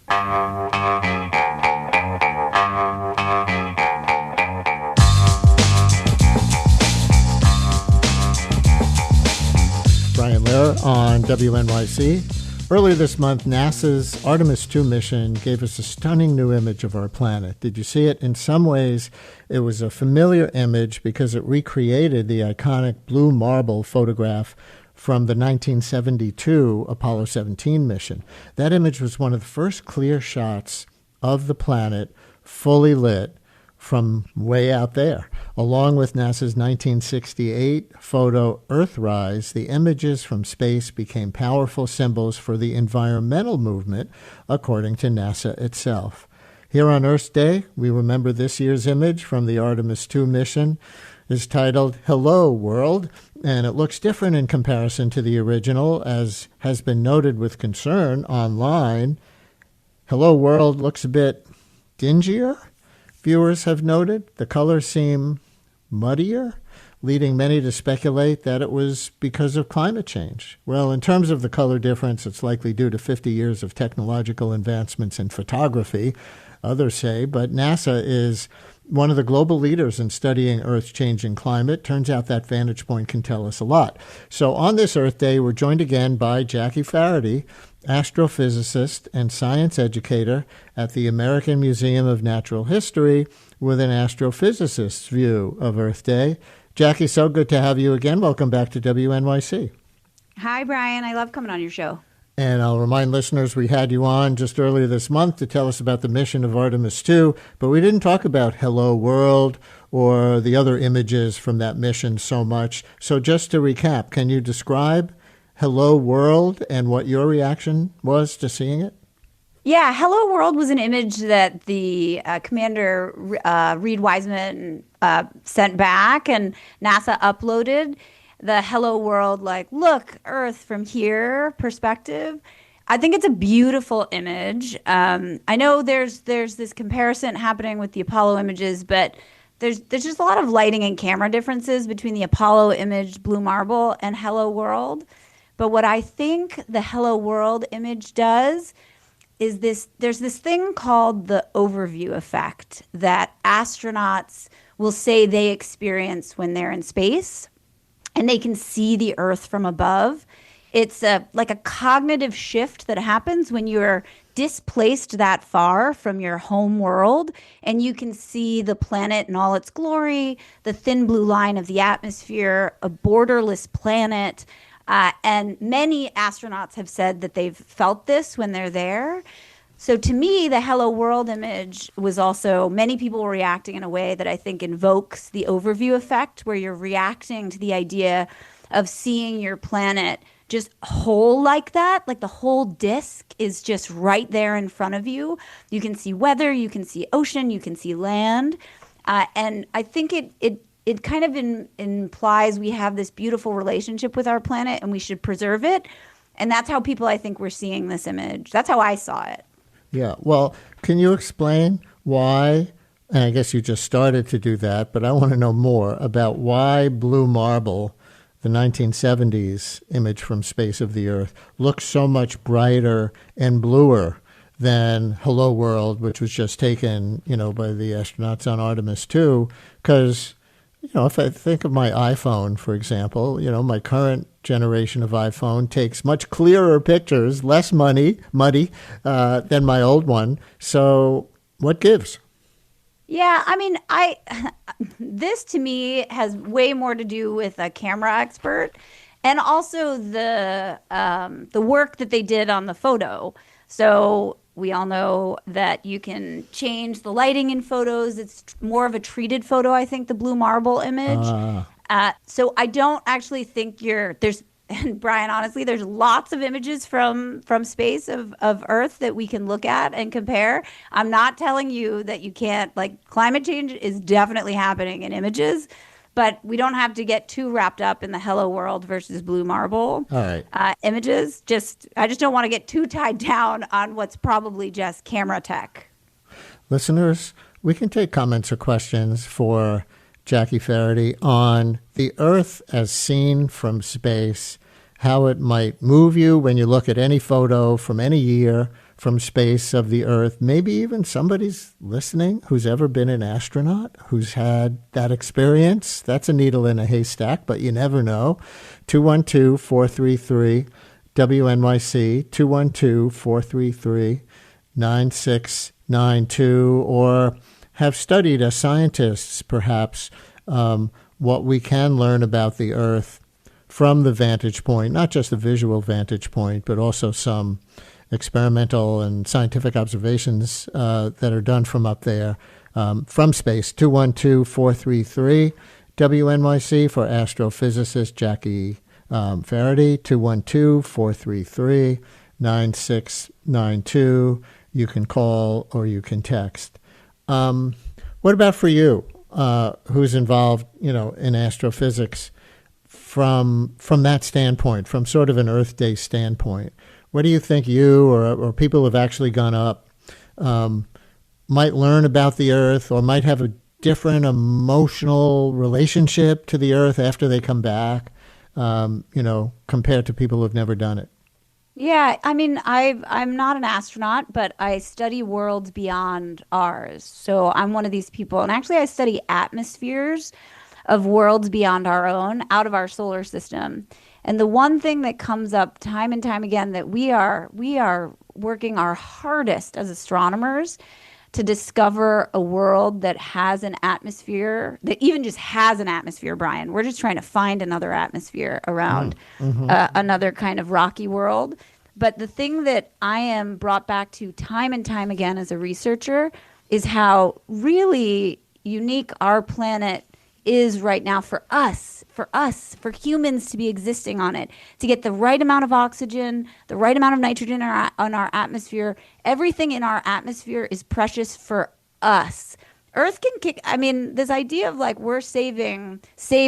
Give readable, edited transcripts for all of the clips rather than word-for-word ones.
Brian Lehrer on WNYC. Earlier this month, NASA's Artemis II mission gave us a stunning new image of our planet. Did you see it? In some ways, it was a familiar image because it recreated the iconic blue marble photograph from the 1972 Apollo 17 mission. That image was one of the first clear shots of the planet fully lit from way out there. Along with NASA's 1968 photo Earthrise, the images from space became powerful symbols for the environmental movement, according to NASA itself. Here on Earth Day, we remember this year's image from the Artemis II mission is titled Hello World, and it looks different in comparison to the original, as has been noted with concern online. Hello World looks a bit dingier. Viewers have noted the colors seem muddier, leading many to speculate that it was because of climate change. Well, in terms of the color difference, it's likely due to 50 years of technological advancements in photography, others say, but NASA is one of the global leaders in studying Earth's changing climate. Turns out that vantage point can tell us a lot. So on this Earth Day, we're joined again by Jackie Faherty, astrophysicist and science educator at the American Museum of Natural History, with an astrophysicist's view of Earth Day. Jackie, so good to have you again. Welcome back to WNYC. Hi, Brian. I love coming on your show. And I'll remind listeners we had you on just earlier this month to tell us about the mission of Artemis II, but we didn't talk about Hello World or the other images from that mission so much. So just to recap, can you describe Hello World and what your reaction was to seeing it? Yeah, Hello World was an image that the commander, Reid Wiseman, sent back, and NASA uploaded the Hello World, like, look, Earth from here perspective. I think it's a beautiful image. I know there's this comparison happening with the Apollo images, but there's just a lot of lighting and camera differences between the Apollo image, blue marble, and Hello World. But what I think the Hello World image does is there's this thing called the overview effect that astronauts will say they experience when they're in space and they can see the Earth from above. It's like a cognitive shift that happens when you're displaced that far from your home world and you can see the planet in all its glory, the thin blue line of the atmosphere, a borderless planet. And many astronauts have said that they've felt this when they're there. So to me, the Hello World image was also, many people were reacting in a way that I think invokes the overview effect, where you're reacting to the idea of seeing your planet just whole like that, like the whole disk is just right there in front of you. You can see weather, you can see ocean, you can see land. And I think it kind of implies we have this beautiful relationship with our planet and we should preserve it. And that's how people, I think, were seeing this image. That's how I saw it. Yeah. Well, can you explain why, and I guess you just started to do that, but I want to know more about why blue marble, the 1970s image from space of the Earth, looks so much brighter and bluer than Hello World, which was just taken, by the astronauts on Artemis II, because if I think of my iPhone, for example, my current generation of iPhone takes much clearer pictures, less muddy than my old one. So what gives? Yeah, I mean, this to me has way more to do with a camera expert and also the work that they did on the photo. So we all know that you can change the lighting in photos. It's more of a treated photo, I think, the blue marble image. So I don't actually think and Brian, honestly, there's lots of images from space of Earth that we can look at and compare. I'm not telling you that you can't, climate change is definitely happening in images, but we don't have to get too wrapped up in the Hello World versus blue marble images. I just don't want to get too tied down on what's probably just camera tech. Listeners, we can take comments or questions for Jackie Faherty on the Earth as seen from space, how it might move you when you look at any photo from any year from space of the Earth. Maybe even somebody's listening who's ever been an astronaut, who's had that experience. That's a needle in a haystack, but you never know. 212-433-WNYC, 212-433-9692, or have studied as scientists, perhaps, what we can learn about the Earth from the vantage point, not just the visual vantage point, but also some experimental and scientific observations that are done from up there, from space. 212-433-WNYC for astrophysicist Jackie Faherty, 212-433-9692. You can call or you can text. What about for you, who's involved, in astrophysics from that standpoint, from sort of an Earth Day standpoint? What do you think you or people who have actually gone up might learn about the Earth, or might have a different emotional relationship to the Earth after they come back, compared to people who have never done it? Yeah, I mean, I'm not an astronaut, but I study worlds beyond ours. So I'm one of these people, and actually I study atmospheres of worlds beyond our own, out of our solar system. And the one thing that comes up time and time again, that we are working our hardest as astronomers to discover a world that has an atmosphere, that even just has an atmosphere, Brian. We're just trying to find another atmosphere around another kind of rocky world. But the thing that I am brought back to time and time again as a researcher is how really unique our planet is right now for us, for humans to be existing on it, to get the right amount of oxygen, the right amount of nitrogen on our atmosphere. Everything in our atmosphere is precious for us. Earth can kick, this idea of like save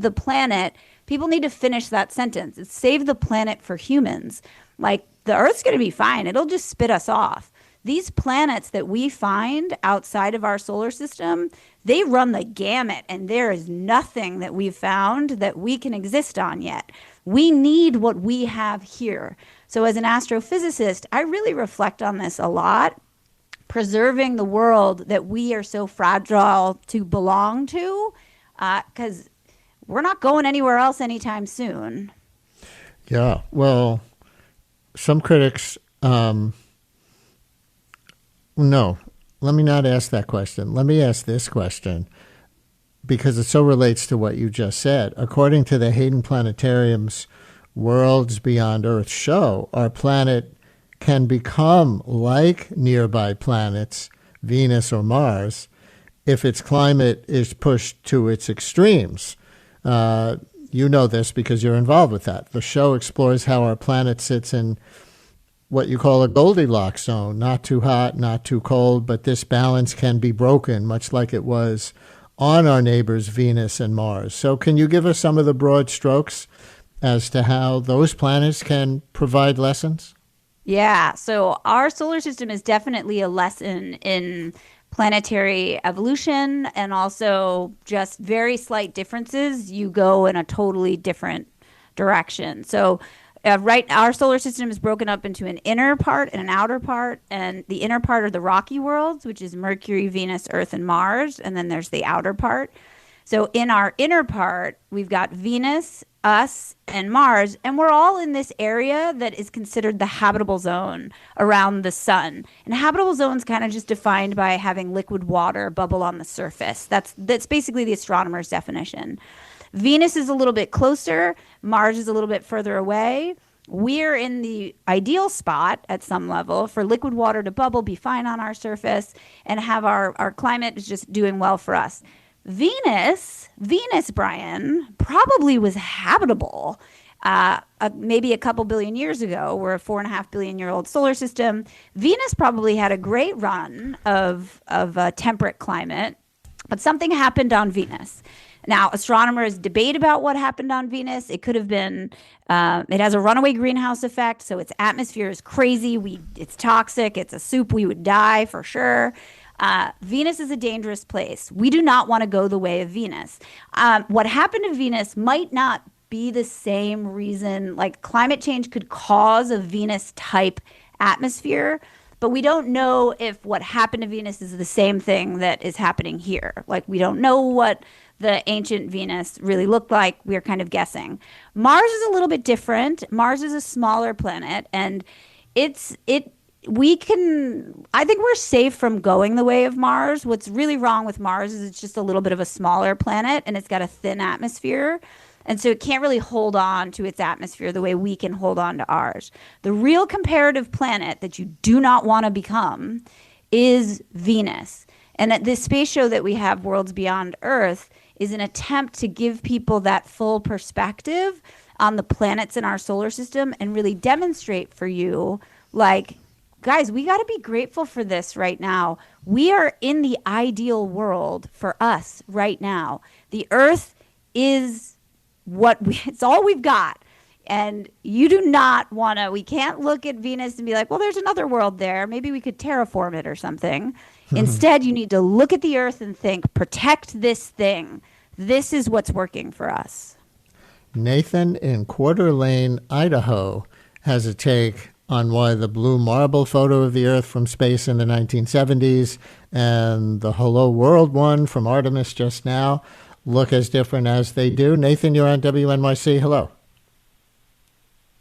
the planet, people need to finish that sentence. It's save the planet for humans. Like, the Earth's going to be fine. It'll just spit us off. These planets that we find outside of our solar system, they run the gamut, and there is nothing that we've found that we can exist on yet. We need what we have here. So as an astrophysicist, I really reflect on this a lot, preserving the world that we are so fragile to belong to, because we're not going anywhere else anytime soon. Yeah, well, some critics... No, let me not ask that question. Let me ask this question, because it so relates to what you just said. According to the Hayden Planetarium's Worlds Beyond Earth show, our planet can become like nearby planets, Venus or Mars, if its climate is pushed to its extremes. You know this because you're involved with that. The show explores how our planet sits in what you call a Goldilocks zone, not too hot, not too cold, but this balance can be broken, much like it was on our neighbors Venus and Mars. So can you give us some of the broad strokes as to how those planets can provide lessons? Yeah, so our solar system is definitely a lesson in planetary evolution, and also just very slight differences. You go in a totally different direction. So our solar system is broken up into an inner part and an outer part, and the inner part are the rocky worlds, which is Mercury, Venus, Earth, and Mars, and then there's the outer part. So in our inner part, we've got Venus, us, and Mars, and we're all in this area that is considered the habitable zone around the sun. And habitable zone is kind of just defined by having liquid water bubble on the surface. That's basically the astronomer's definition. Venus is a little bit closer. Mars is a little bit further away. We're in the ideal spot at some level for liquid water to bubble, be fine on our surface, and have our climate is just doing well for us. Venus, Brian, probably was habitable maybe a couple billion years ago. We're a 4.5 billion year old solar system. Venus probably had a great run of a temperate climate, but something happened on Venus. Now, astronomers debate about what happened on Venus. It could have been, it has a runaway greenhouse effect, so its atmosphere is crazy. It's toxic. It's a soup. We would die for sure. Venus is a dangerous place. We do not want to go the way of Venus. What happened to Venus might not be the same reason, like climate change could cause a Venus-type atmosphere, but we don't know if what happened to Venus is the same thing that is happening here. Like, we don't know what the ancient Venus really looked like. We're kind of guessing. Mars is a little bit different. Mars is a smaller planet, and I think we're safe from going the way of Mars. What's really wrong with Mars is it's just a little bit of a smaller planet, and it's got a thin atmosphere. And so it can't really hold on to its atmosphere the way we can hold on to ours. The real comparative planet that you do not want to become is Venus. And at this space show that we have, Worlds Beyond Earth, is an attempt to give people that full perspective on the planets in our solar system and really demonstrate for you, like, guys, we got to be grateful for this right now. We are in the ideal world for us right now. The Earth is it's all we've got. And you do not want to, we can't look at Venus and be like, well, there's another world there. Maybe we could terraform it or something. Instead, you need to look at the Earth and think, protect this thing. This is what's working for us. Nathan in Coeur d'Alene, Idaho, has a take on why the blue marble photo of the Earth from space in the 1970s and the Hello World one from Artemis just now look as different as they do. Nathan, you're on WNYC. Hello.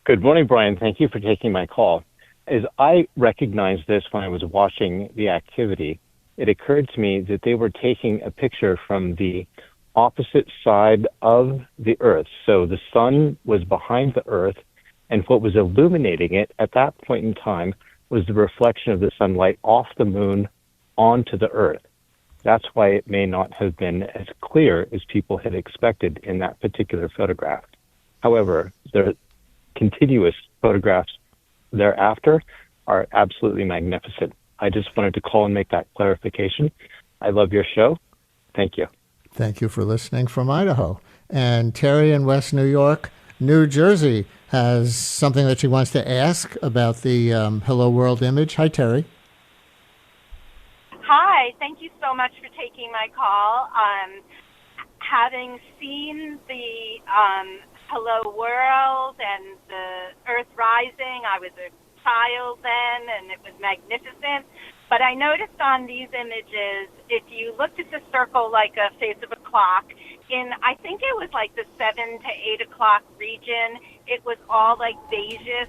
Good morning, Brian. Thank you for taking my call. As I recognized this when I was watching the activity, it occurred to me that they were taking a picture from the opposite side of the Earth. So the sun was behind the Earth, and what was illuminating it at that point in time was the reflection of the sunlight off the moon onto the Earth. That's why it may not have been as clear as people had expected in that particular photograph. However, the continuous photographs thereafter are absolutely magnificent. I just wanted to call and make that clarification. I love your show. Thank you. Thank you for listening from Idaho. And Terry in West New York, New Jersey, has something that she wants to ask about the Hello World image. Hi, Terry. Hi, thank you so much for taking my call. Having seen the Hello World and the Earth rising, I was a child then, and it was magnificent. But I noticed on these images, if you looked at the circle like a face of a clock, I think it was like the 7 to 8 o'clock region, it was all like beigeish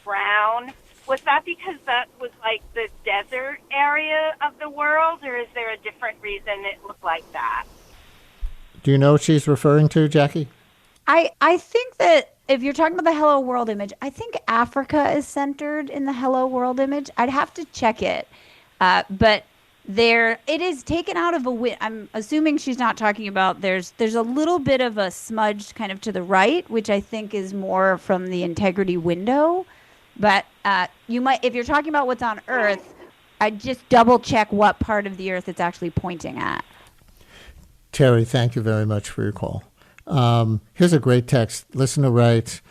brown. Was that because that was like the desert area of the world, or is there a different reason it looked like that? Do you know what she's referring to, Jackie? I think that if you're talking about the Hello World image, I think Africa is centered in the Hello World image. I'd have to check it. But it is taken out of I'm assuming she's not talking about, there's a little bit of a smudge kind of to the right, which I think is more from the integrity window. But you might, if you're talking about what's on Earth, I'd just double check what part of the Earth it's actually pointing at. Terry, thank you very much for your call. Here's a great text. Listener writes,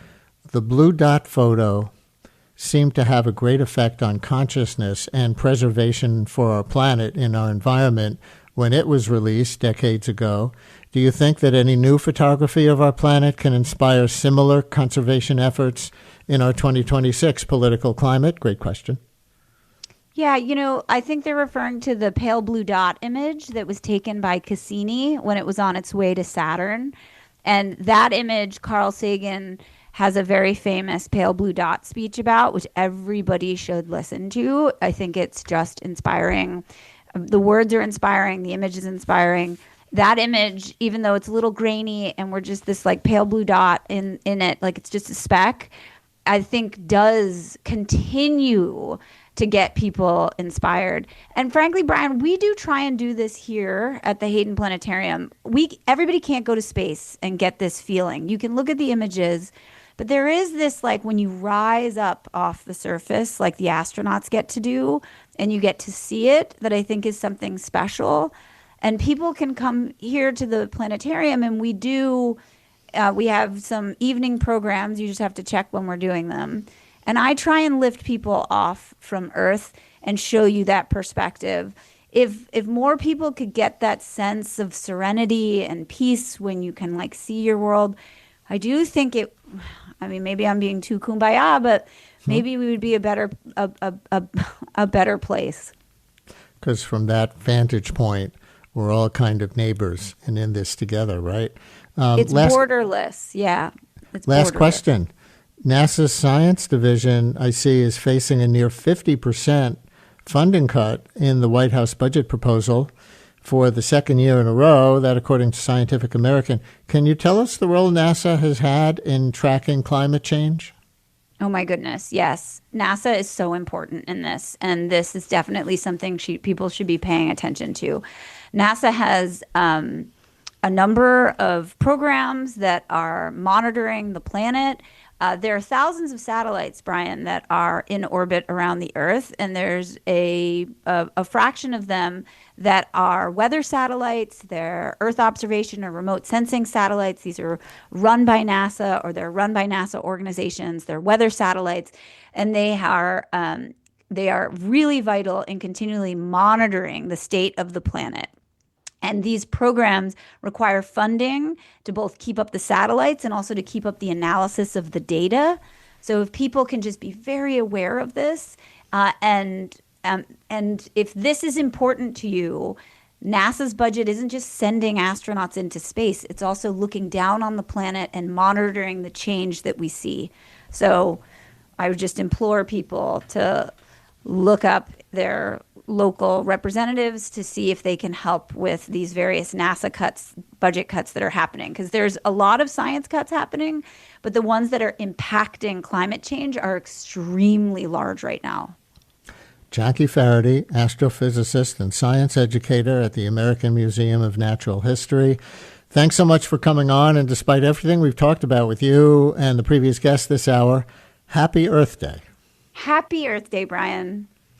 the blue dot photo seemed to have a great effect on consciousness and preservation for our planet in our environment when it was released decades ago. Do you think that any new photography of our planet can inspire similar conservation efforts in our 2026 political climate? Great question. Yeah, I think they're referring to the pale blue dot image that was taken by Cassini when it was on its way to Saturn. And that image, Carl Sagan has a very famous pale blue dot speech about, which everybody should listen to. I think it's just inspiring. The words are inspiring. The image is inspiring. That image, even though it's a little grainy and we're just this like pale blue dot in it, like it's just a speck, I think does continue to get people inspired. And frankly, Brian, we do try and do this here at the Hayden Planetarium. Everybody can't go to space and get this feeling. You can look at the images, but there is this, like, when you rise up off the surface, like the astronauts get to do, and you get to see it, that I think is something special. And people can come here to the planetarium, and we have some evening programs. You just have to check when we're doing them. And I try and lift people off from Earth and show you that perspective. If more people could get that sense of serenity and peace when you can like see your world, I do think maybe I'm being too kumbaya, but maybe we would be a better place. Because from that vantage point, we're all kind of neighbors and in this together, right? It's borderless. Yeah. It's last borderless. question. NASA's science division, I see, is facing a near 50% funding cut in the White House budget proposal for the second year in a row, that according to Scientific American. Can you tell us the role NASA has had in tracking climate change? Oh, my goodness. Yes. NASA is so important in this. And this is definitely something people should be paying attention to. NASA has a number of programs that are monitoring the planet. There are thousands of satellites, Brian, that are in orbit around the Earth, and there's a fraction of them that are weather satellites. They're Earth observation or remote sensing satellites. These are run by NASA, or they're run by NASA organizations. They're weather satellites, and they are really vital in continually monitoring the state of the planet. And these programs require funding to both keep up the satellites and also to keep up the analysis of the data. So if people can just be very aware of this, and if this is important to you, NASA's budget isn't just sending astronauts into space. It's also looking down on the planet and monitoring the change that we see. So I would just implore people to look up their local representatives to see if they can help with these various NASA cuts, budget cuts that are happening. Because there's a lot of science cuts happening, but the ones that are impacting climate change are extremely large right now. Jackie Faherty, astrophysicist and science educator at the American Museum of Natural History. Thanks so much for coming on. And despite everything we've talked about with you and the previous guest this hour, happy Earth Day. Happy Earth Day, Brian.